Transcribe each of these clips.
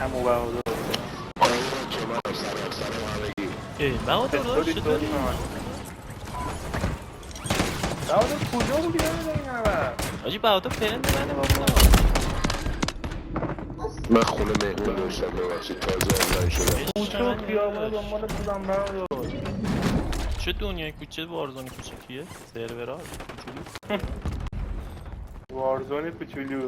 همو بهادر بهادر داشت چطوری؟ بهادر کجا بودی نمیده این همه؟ آجی بهادر فرنده منه بابا. من خونه مهمون داشتم ببخشید تازه آنلاین شدم. کوچه خیابونه دنبال بودم بهادر. چه دنیای کوچه وارزون کوچیکیه؟ سرورها کوچولو. وارزون کوچولو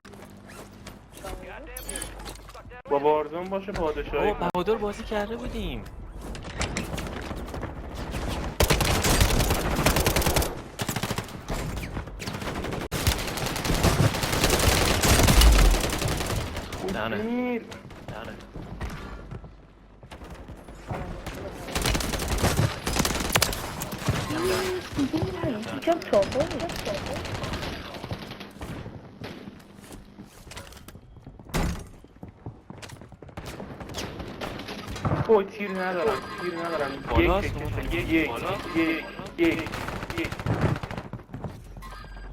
با وارزون باشه پادشاهی. بابا بهادر بازی کرده بودیم. نه Çok çok اوه تیر ندارم یک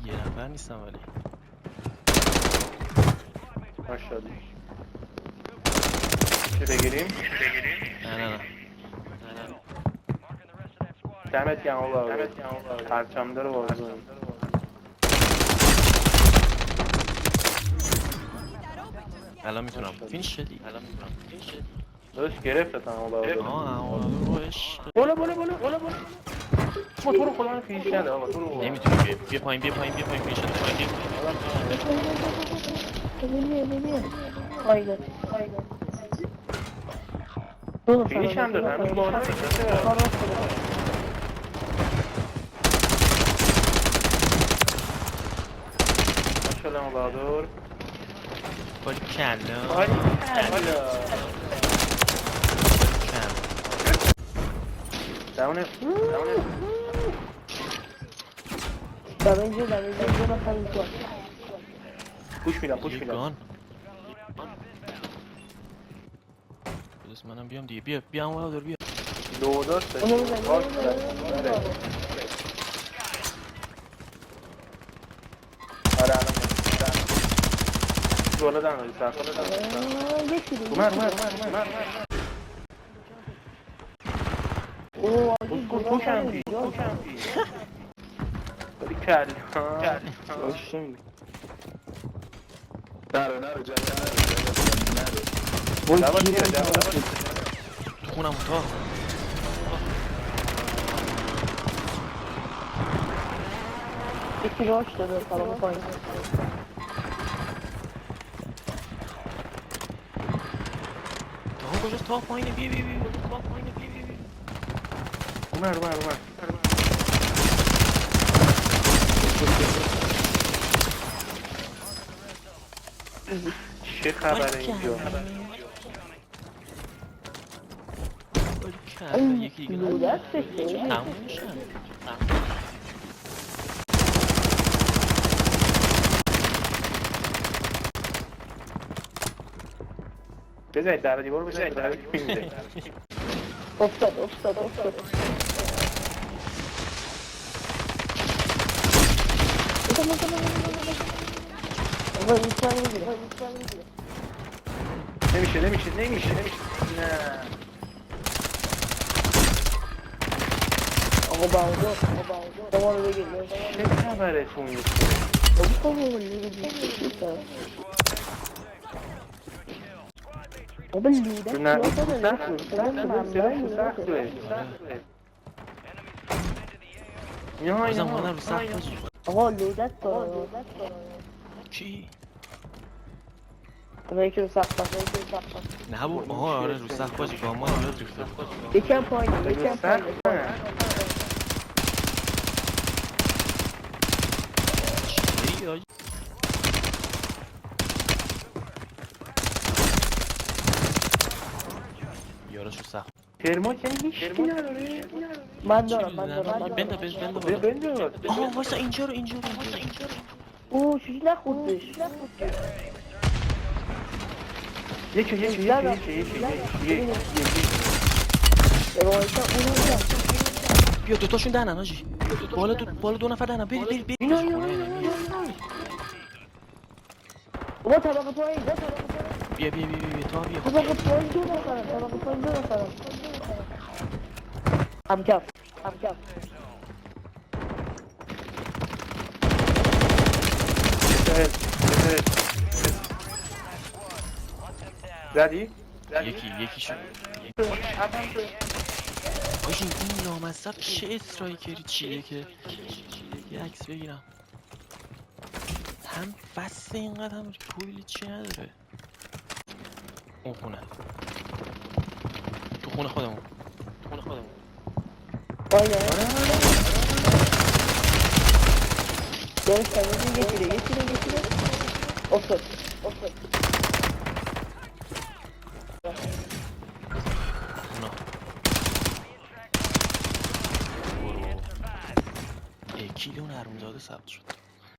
یه نفر نیستم ولی ماشاءالله. چه بگیریم؟ نه دمت گرم آقا. پرچم داره وارزون. الان میتونم فینش شدی. داشت گرفتتم آقا. روش بالا ما تو رو خدا من فیش نده آقا. تو رو نمیتونی بیا پایین فینش شد. Haydi. فیش هم داره هنوز بالا میشه. ماشاءالله ما بهادر. باری کلا دونه Davence bakalım şu an. پوش میدم گان بس منم بیام دیگه. بیا اون بهادر بیا. دو داشت. Onu da آره الان بالا دارم ساخت. اومد. تو کمپی باری کل باشیم. نرو جایی خونم اتاق İki boş dedi falan koyun. تاق کجاست؟ تاق پایینه. بیا اومد چه خبره اینجا؟ یکی دیگه تموم میشن. بزنید در دیوار بزنید در میمیره. Offside. Ama insan gibi. نمیشه نه Ama bağlı. Tamam öyle geliyor. چه خبره تو این Tamam بازم رو سخت بازی. Ama lüdet var. چی؟ Belki de sakla. نه بود. آره رو سخت بازی با ما آره ریخته. Geçen puan. چی آجی؟ یارش رو سخت. ترماک یعنی هیچکی نداره. Ben de بنده. واسه اینجا رو. Oo şu silah kurduş. یکی بیا دوتاشون دهنن آجی. بالا دو نفر دهنن. برید اینا. Baba tabaka توی. بیا بیا بیا بیا تا بیا طبقه پایین 2 نفرن طبقه پایین 2 نفرن همکف زدی؟ یکی شد آجی این لامصب چه استرایکری چیه که یه عکس بگیرم هم فسته اینقدر هم ریکویلی چی نداره اون خونه تو خونه خودمون باید دارش تنیدی یکی رو افتاد اونا برو کیل اون حرومزاده ثبت شد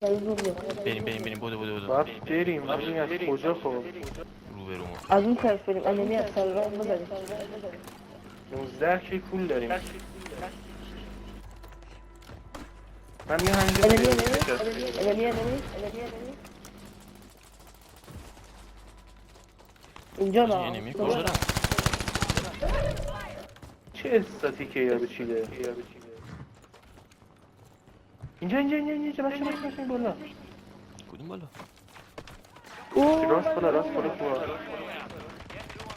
بریم بدو باید بریم ولی از کجا خب رو برو از اون طرف بریم انمی از سر راه بزنیم 19 کی پول داریم من یه هنگه انمی اینجا نه انمی کجا رفت چه استاتیکه یارو چیده اینجا باشه بالا کدوم بالا راست بالا خواه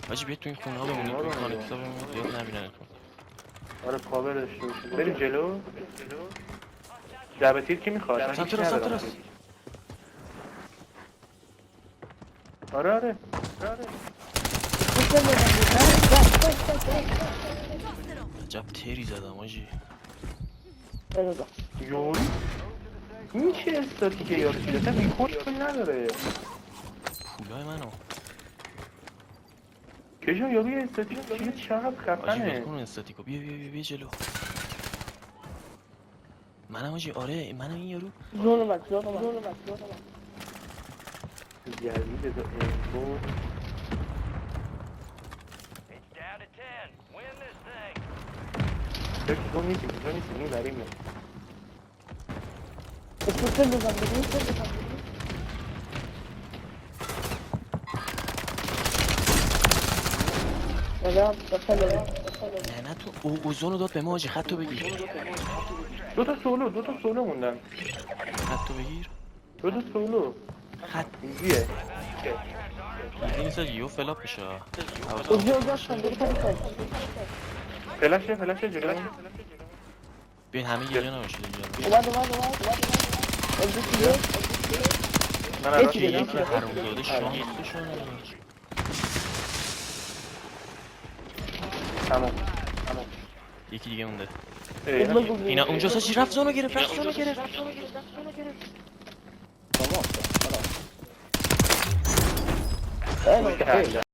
حاجی بیاد تو این خونه ها بمونیم تو این کانکس ها بمونیم زیاد نبیننتون آره کاور داشته باشیم بریم جلو جعبه تیر کی میخواد؟ سمت راست آره عجب تری زدم حاجی یوی این چه استاتیکه یارو چیده اصلا ریکورد کن نداره پولای منو کجا یارو یه استاتیک چیده چقدر حاجی خفنه بکن استاتیکو بیا جلو منم حاجی آره منم این یارو زون اومد جدید دو ایمبو تو نیستی این داریمه اسپوتر بزن نه تو اوزونو داد به ما حاجی خطو بگیر دو تا سولو موندن خطو بگیر دو تا سولو خط ایزیه ایزی نیست حاجی یو فلاپ میشه فلشه جلو بین همه یه جا نباشه دیگه اومد من الان یکی حرومزاده شانسشون تمام یکی دیگه مونده اینا اینا اونجا ساچی رفت زونو گرفت تمام